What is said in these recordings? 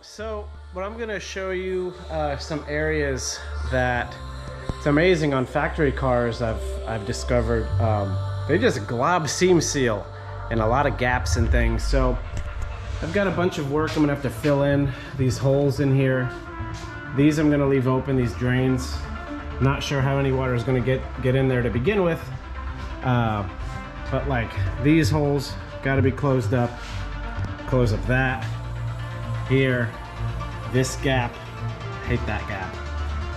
So what I'm gonna show you some areas that it's amazing on factory cars I've discovered they just glob seam seal and a lot of gaps and things. So I've got a bunch of work I'm gonna have to fill in these holes in here. These I'm gonna leave open, these drains. Not sure how any water is gonna get in there to begin with, but like these holes got to be closed up. Close up that here, this gap, I hate that gap.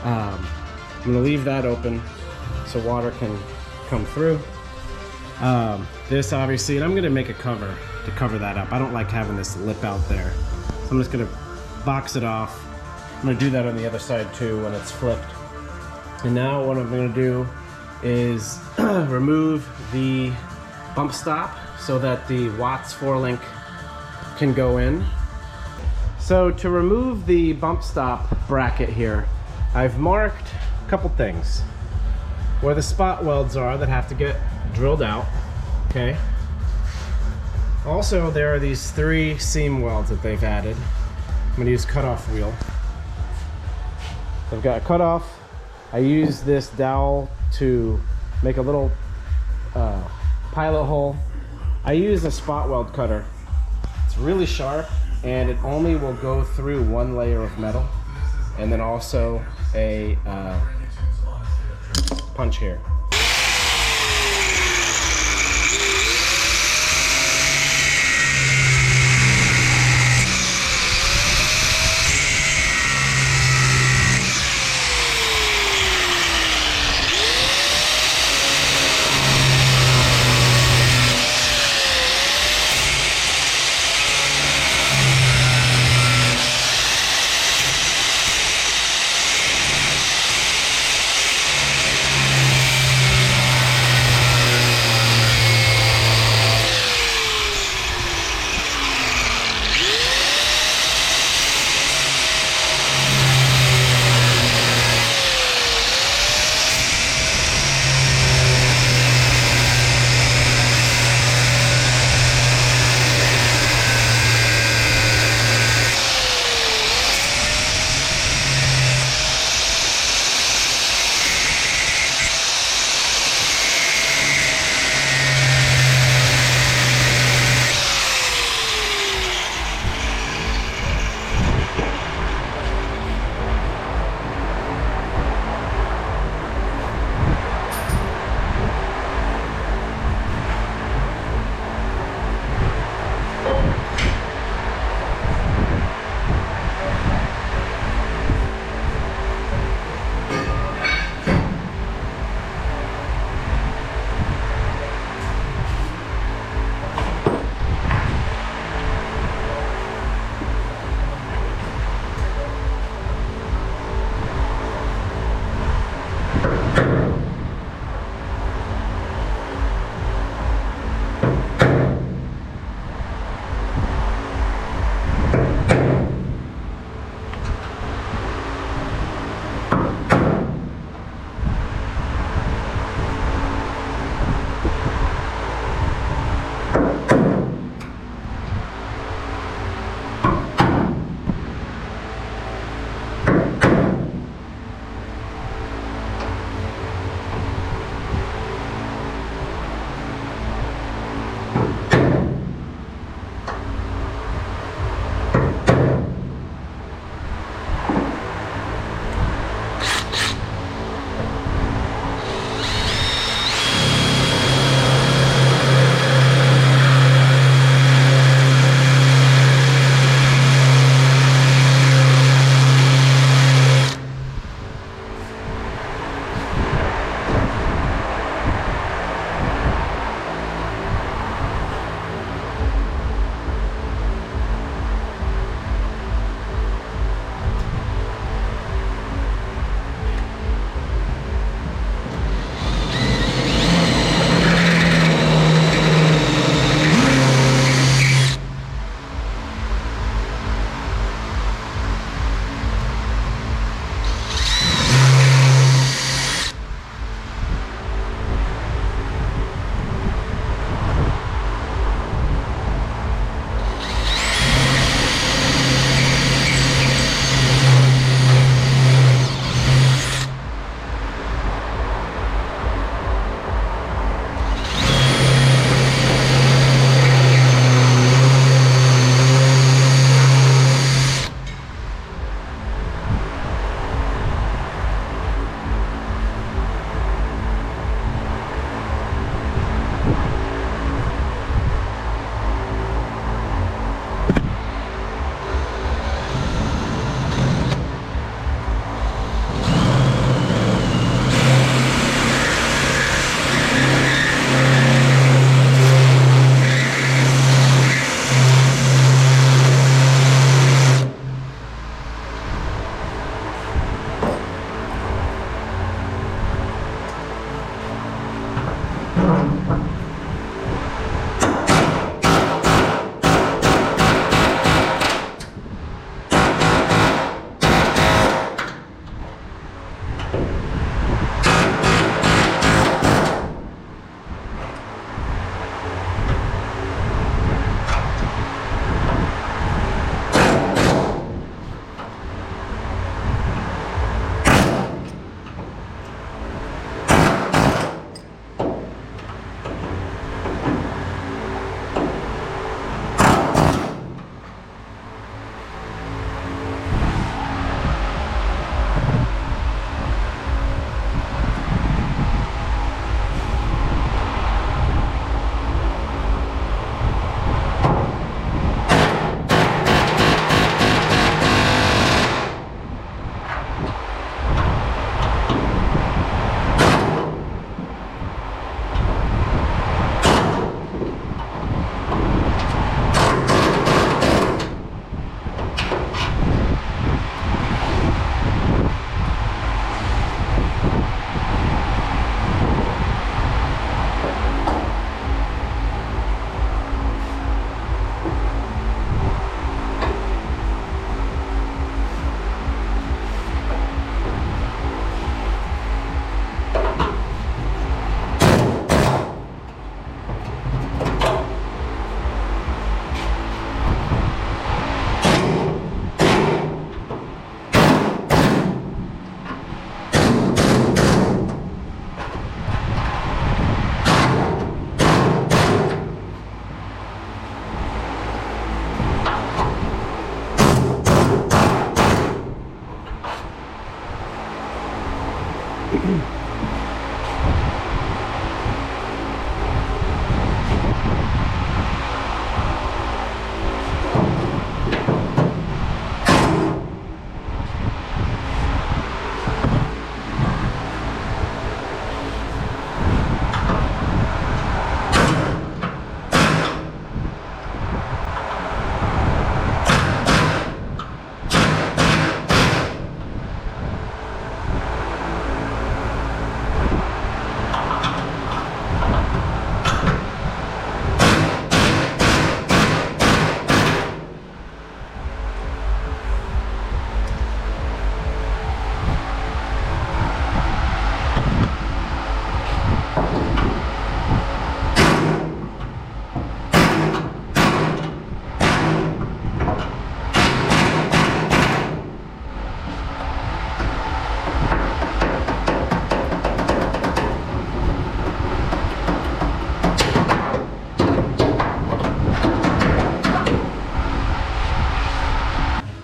I'm gonna leave that open so water can come through. This obviously, and I'm gonna make a cover to cover that up. I don't like having this lip out there, so I'm just gonna box it off. I'm gonna do that on the other side too when it's flipped. And now what I'm gonna do is remove the bump stop so that the Watts 4-link can go in. So to remove the bump stop bracket here, I've marked a couple things. Where the spot welds are that have to get drilled out, okay? Also, there are these 3 seam welds that they've added. I'm gonna use cutoff wheel. I've got a cutoff. I use this dowel to make a little pilot hole. I use a spot weld cutter. It's really sharp and it only will go through 1 layer of metal, and then also a punch here.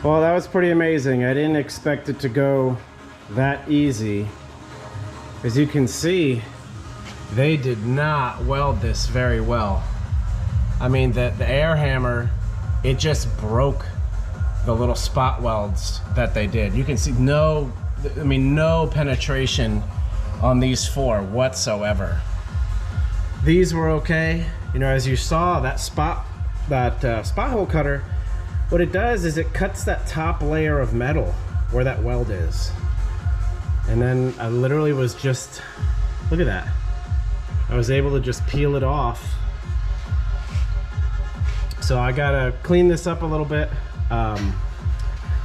Well, that was pretty amazing. I didn't expect it to go that easy. As you can see, they did not weld this very well. I mean, the air hammer, it just broke the little spot welds that they did. You can see no penetration on these four whatsoever. These were okay. You know, as you saw, that spot hole cutter, what it does is it cuts that top layer of metal where that weld is. And then I literally was just, look at that. I was able to just peel it off. So I gotta clean this up a little bit, but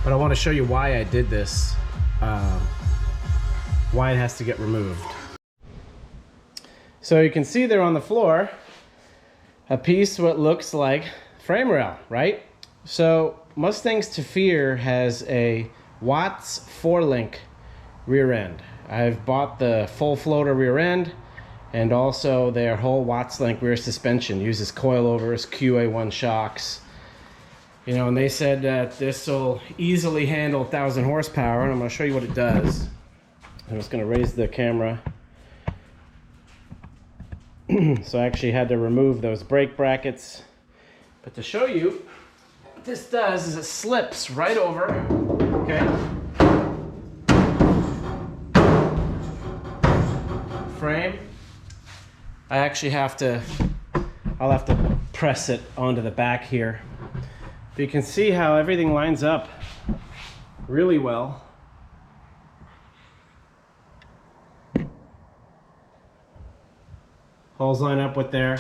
I want to show you why I did this, why it has to get removed. So you can see there on the floor, a piece what looks like frame rail, right? So Mustang's Tafir has a Watts 4-link rear end. I've bought the full floater rear end, and also their whole Watts link rear suspension uses coilovers, QA1 shocks. You know, and they said that this will easily handle 1,000 horsepower, and I'm going to show you what it does. I'm just going to raise the camera. So I actually had to remove those brake brackets. But to show you, what this does is it slips right over, okay? Frame. I actually I'll have to press it onto the back here. But you can see how everything lines up really well. Holes line up with their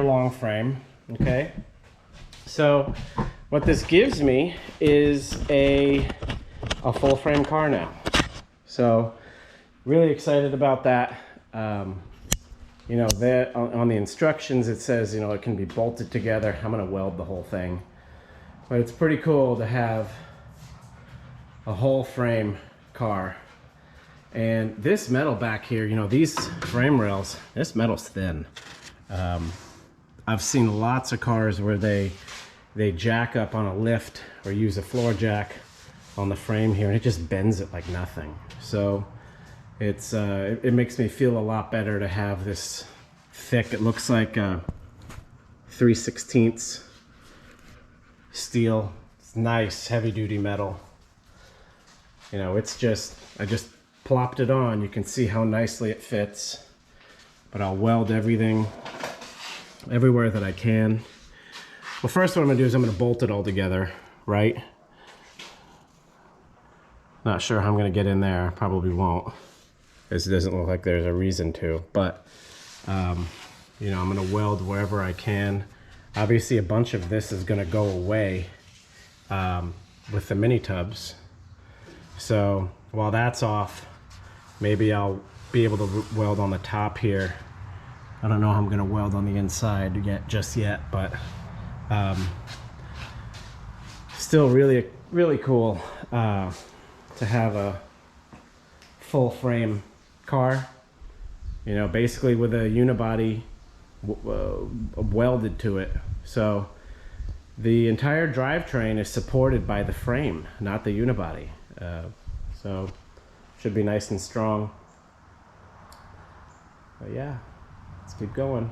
long frame, okay? So what this gives me is a full frame car now. So really excited about that. You know, on the instructions it says, you know, it can be bolted together. I'm gonna weld the whole thing. But it's pretty cool to have a whole frame car. And this metal back here, you know, these frame rails, this metal's thin. I've seen lots of cars where they jack up on a lift or use a floor jack on the frame here, and it just bends it like nothing. So it's it makes me feel a lot better to have this thick. It looks like 3/16 steel. It's nice heavy duty metal. You know, it's just, I just plopped it on. You can see how nicely it fits. But I'll weld everything everywhere that I can. Well, first what I'm gonna do is I'm gonna bolt it all together, right? Not sure how I'm gonna get in there. Probably won't, because it doesn't look like there's a reason to. But you know, I'm gonna weld wherever I can. Obviously, a bunch of this is gonna go away with the mini tubs. So while that's off, maybe I'll be able to weld on the top here. I don't know how I'm gonna weld on the inside just yet, but still really, really cool to have a full frame car, you know, basically with a unibody welded to it. So the entire drivetrain is supported by the frame, not the unibody. So should be nice and strong. But yeah, let's keep going.